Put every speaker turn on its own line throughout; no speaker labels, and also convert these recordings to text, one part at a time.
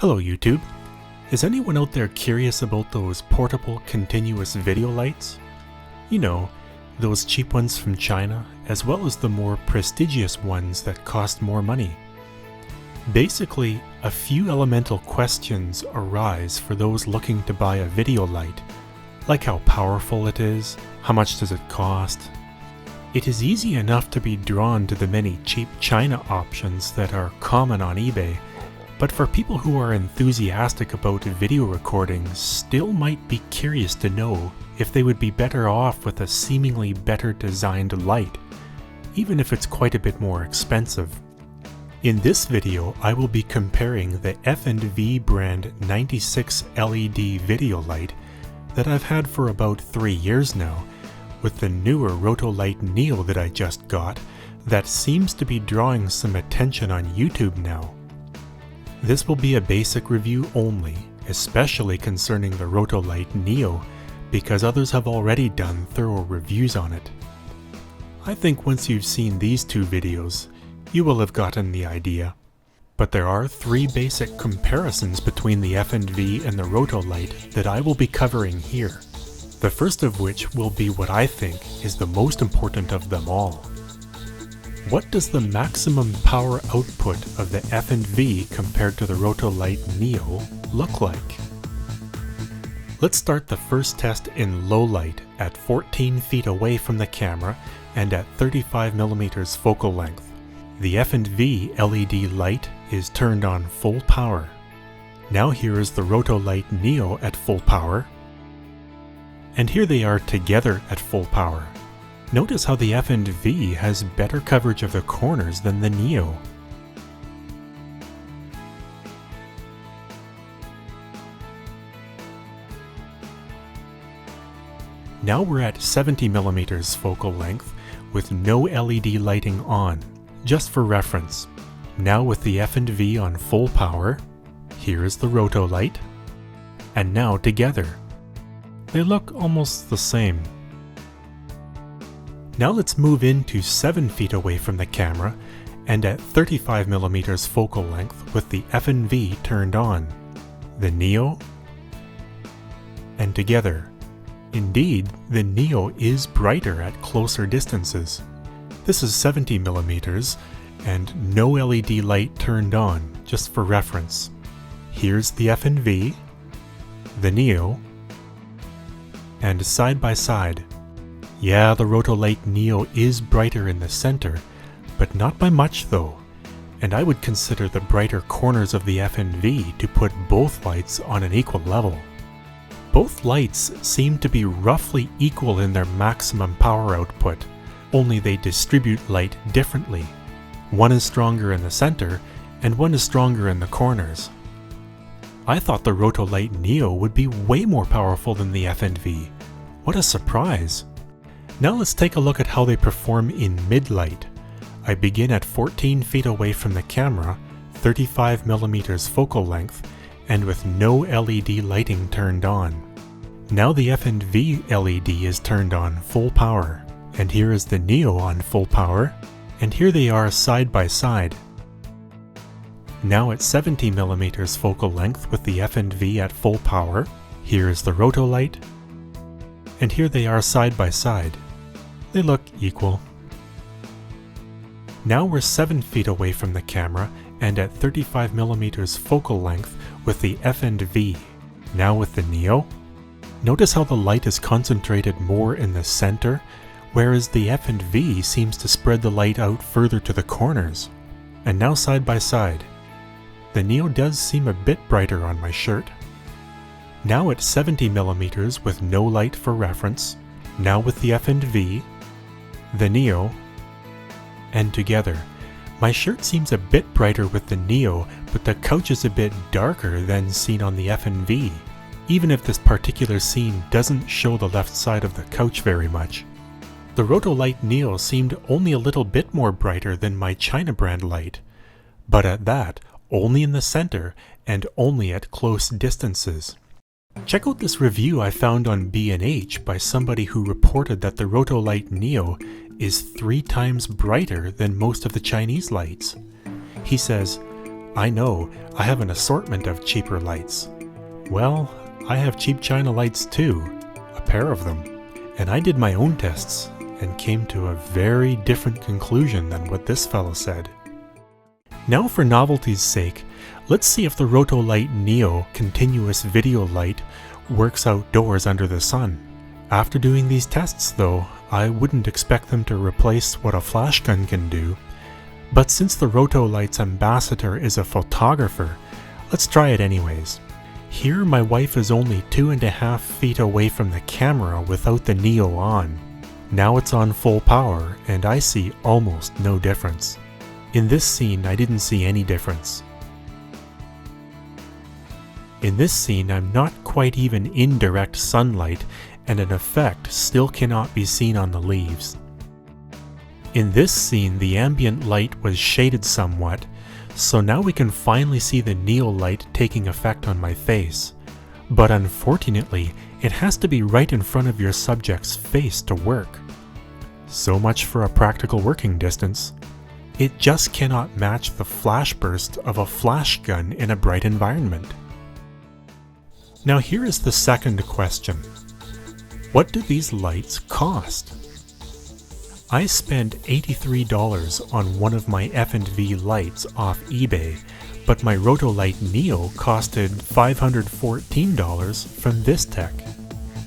Hello YouTube! Is anyone out there curious about those portable continuous video lights? You know, those cheap ones from China, as well as the more prestigious ones that cost more money. Basically, a few elemental questions arise for those looking to buy a video light, like how powerful it is, how much does it cost. It is easy enough to be drawn to the many cheap China options that are common on eBay, but for people who are enthusiastic about video recording still might be curious to know if they would be better off with a seemingly better designed light, even if it's quite a bit more expensive. In this video, I will be comparing the F&V brand 96 LED video light that I've had for about 3 years now, with the newer Rotolight Neo that I just got that seems to be drawing some attention on YouTube now. This will be a basic review only, especially concerning the Rotolight Neo, because others have already done thorough reviews on it. I think once you've seen these two videos, you will have gotten the idea. But there are 3 basic comparisons between the F&V and the Rotolight that I will be covering here. The first of which will be what I think is the most important of them all. What does the maximum power output of the F&V compared to the Rotolight Neo look like? Let's start the first test in low light at 14 feet away from the camera and at 35mm focal length. The F&V LED light is turned on full power. Now here is the Rotolight Neo at full power. And here they are together at full power. Notice how the F&V has better coverage of the corners than the Neo. Now we're at 70mm focal length with no LED lighting on, just for reference. Now with the F&V on full power, here is the Rotolight, and now together. They look almost the same. Now let's move into 7 feet away from the camera and at 35mm focal length with the F&V turned on. The Neo, and together. Indeed, the Neo is brighter at closer distances. This is 70mm and no LED light turned on, just for reference. Here's the F&V, the Neo, and side by side. Yeah, the Rotolight Neo is brighter in the center, but not by much though, and I would consider the brighter corners of the F&V to put both lights on an equal level. Both lights seem to be roughly equal in their maximum power output, only they distribute light differently. One is stronger in the center, and one is stronger in the corners. I thought the Rotolight Neo would be way more powerful than the F&V. What a surprise! Now let's take a look at how they perform in midlight. I begin at 14 feet away from the camera, 35mm focal length, and with no LED lighting turned on. Now the F&V LED is turned on full power, and here is the Neo on full power, and here they are side by side. Now at 70mm focal length with the F&V at full power, here is the Rotolight, and here they are side by side. They look equal. Now we're 7 feet away from the camera and at 35mm focal length with the F&V. Now with the Neo. Notice how the light is concentrated more in the center, whereas the F&V seems to spread the light out further to the corners. And now side by side. The Neo does seem a bit brighter on my shirt. Now at 70mm with no light for reference. Now with the F&V, the Neo, and together. My shirt seems a bit brighter with the Neo, but the couch is a bit darker than seen on the F&V, even if this particular scene doesn't show the left side of the couch very much. The Rotolight Neo seemed only a little bit more brighter than my China brand light, but at that, only in the center and only at close distances. Check out this review I found on B&H by somebody who reported that the Rotolight Neo is 3 times brighter than most of the Chinese lights. He says, I know, I have an assortment of cheaper lights. Well, I have cheap China lights too, a pair of them, and I did my own tests and came to a very different conclusion than what this fellow said. Now for novelty's sake, let's see if the Rotolight Neo continuous video light works outdoors under the sun. After doing these tests though, I wouldn't expect them to replace what a flash gun can do, but since the Rotolight's ambassador is a photographer, let's try it anyways. Here my wife is only 2.5 feet away from the camera without the Neo on. Now it's on full power and I see almost no difference. In this scene I didn't see any difference. In this scene I'm not quite even in direct sunlight and an effect still cannot be seen on the leaves. In this scene the ambient light was shaded somewhat, so now we can finally see the Neo light taking effect on my face. But unfortunately, it has to be right in front of your subject's face to work. So much for a practical working distance. It just cannot match the flash burst of a flash gun in a bright environment. Now here is the second question. What do these lights cost? I spent $83 on one of my F&V lights off eBay, but my Rotolight Neo costed $514 from Vistech.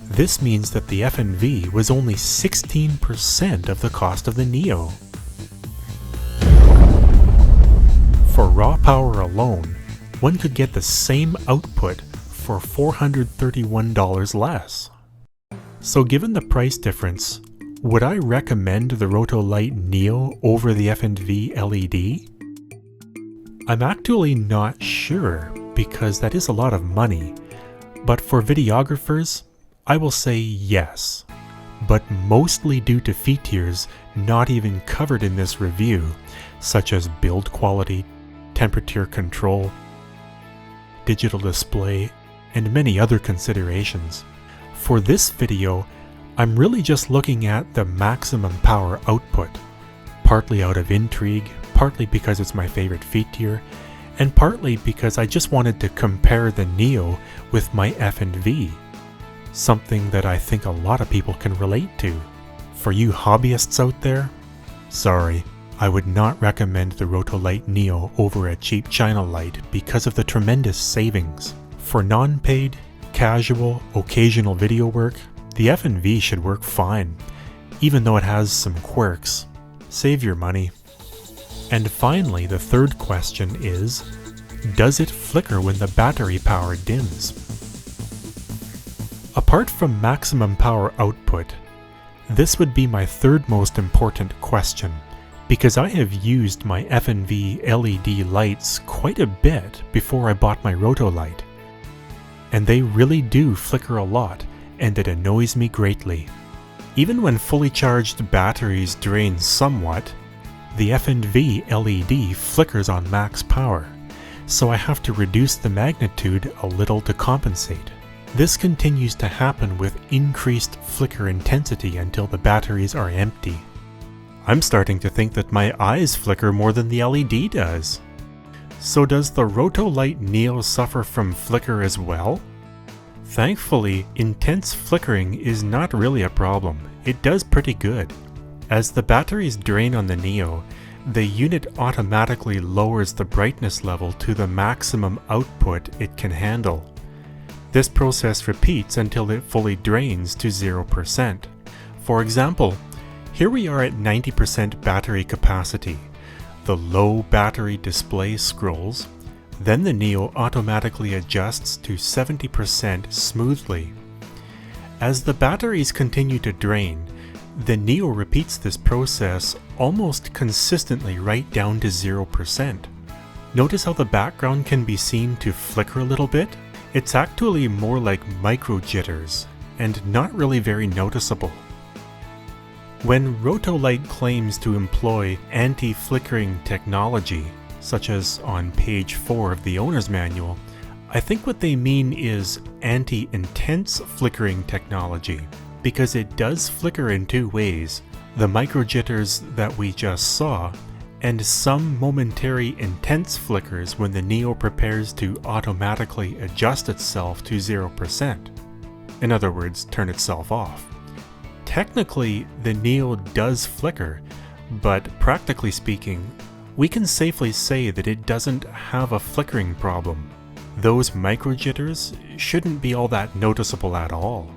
This means that the F&V was only 16% of the cost of the Neo. For raw power alone, one could get the same output for $431 less. So given the price difference, would I recommend the Rotolight Neo over the F&V LED? I'm actually not sure because that is a lot of money, but for videographers, I will say yes, but mostly due to features not even covered in this review, such as build quality, temperature control, digital display, and many other considerations. For this video, I'm really just looking at the maximum power output, partly out of intrigue, partly because it's my favorite feature, and partly because I just wanted to compare the Neo with my F&V, something that I think a lot of people can relate to. For you hobbyists out there, sorry, I would not recommend the Rotolight Neo over a cheap China light because of the tremendous savings. For non-paid, casual, occasional video work, the F&V should work fine, even though it has some quirks. Save your money. And finally, the third question is, does it flicker when the battery power dims? Apart from maximum power output, this would be my third most important question, because I have used my F&V LED lights quite a bit before I bought my Rotolight. And they really do flicker a lot, and it annoys me greatly. Even when fully charged batteries drain somewhat, the F&V LED flickers on max power, so I have to reduce the magnitude a little to compensate. This continues to happen with increased flicker intensity until the batteries are empty. I'm starting to think that my eyes flicker more than the LED does. So does the Rotolight Neo suffer from flicker as well? Thankfully, intense flickering is not really a problem. It does pretty good. As the batteries drain on the Neo, the unit automatically lowers the brightness level to the maximum output it can handle. This process repeats until it fully drains to 0%. For example, here we are at 90% battery capacity. The low battery display scrolls, then the Neo automatically adjusts to 70% smoothly. As the batteries continue to drain, the Neo repeats this process almost consistently right down to 0%. Notice how the background can be seen to flicker a little bit? It's actually more like micro jitters, and not really very noticeable. When Rotolight claims to employ anti-flickering technology, such as on page 4 of the owner's manual, I think what they mean is anti-intense flickering technology, because it does flicker in two ways, the micro jitters that we just saw, and some momentary intense flickers when the Neo prepares to automatically adjust itself to 0%. In other words, turn itself off. Technically, the Neo does flicker, but practically speaking, we can safely say that it doesn't have a flickering problem. Those micro jitters shouldn't be all that noticeable at all.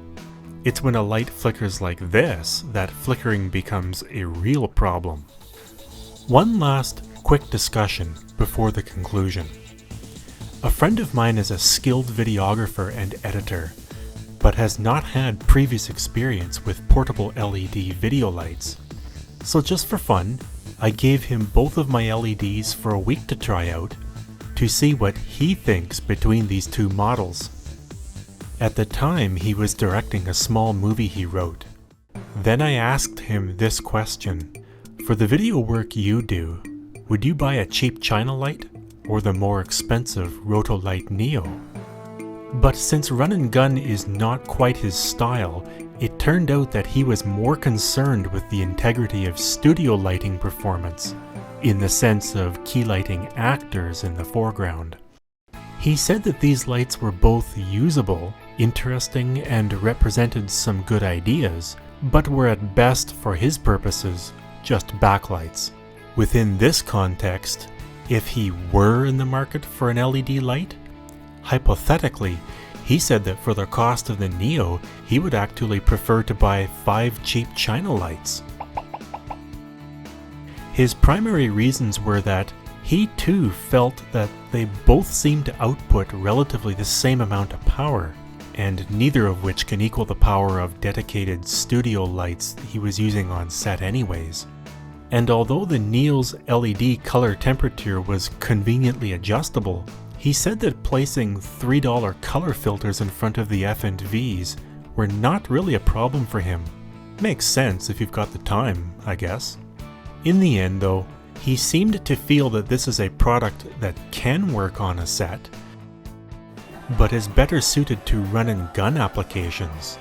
It's when a light flickers like this that flickering becomes a real problem. One last quick discussion before the conclusion. A friend of mine is a skilled videographer and editor, but has not had previous experience with portable LED video lights. So just for fun, I gave him both of my LEDs for a week to try out, to see what he thinks between these two models. At the time, he was directing a small movie he wrote. Then I asked him this question: for the video work you do, would you buy a cheap China light or the more expensive Rotolight Neo? But since run and gun is not quite his style, it turned out that he was more concerned with the integrity of studio lighting performance, in the sense of key lighting actors in the foreground. He said that these lights were both usable, interesting, and represented some good ideas, but were at best, for his purposes, just backlights. Within this context, if he were in the market for an LED light, hypothetically, he said that for the cost of the Neo, he would actually prefer to buy 5 cheap China lights. His primary reasons were that he too felt that they both seemed to output relatively the same amount of power, and neither of which can equal the power of dedicated studio lights he was using on set anyways. And although the Neo's LED color temperature was conveniently adjustable, he said that placing $3 color filters in front of the F&Vs were not really a problem for him. Makes sense if you've got the time, I guess. In the end though, he seemed to feel that this is a product that can work on a set, but is better suited to run and gun applications,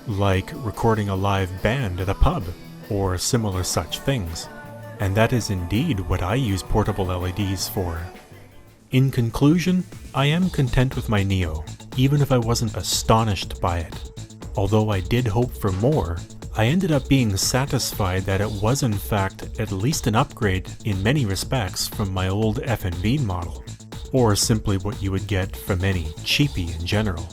like recording a live band at a pub, or similar such things. And that is indeed what I use portable LEDs for. In conclusion, I am content with my Neo, even if I wasn't astonished by it. Although I did hope for more, I ended up being satisfied that it was in fact at least an upgrade in many respects from my old F&V model, or simply what you would get from any cheapie in general.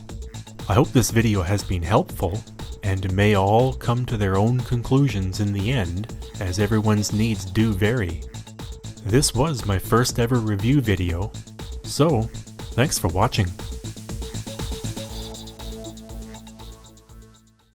I hope this video has been helpful, and may all come to their own conclusions in the end, as everyone's needs do vary. This was my first ever review video, so thanks for watching.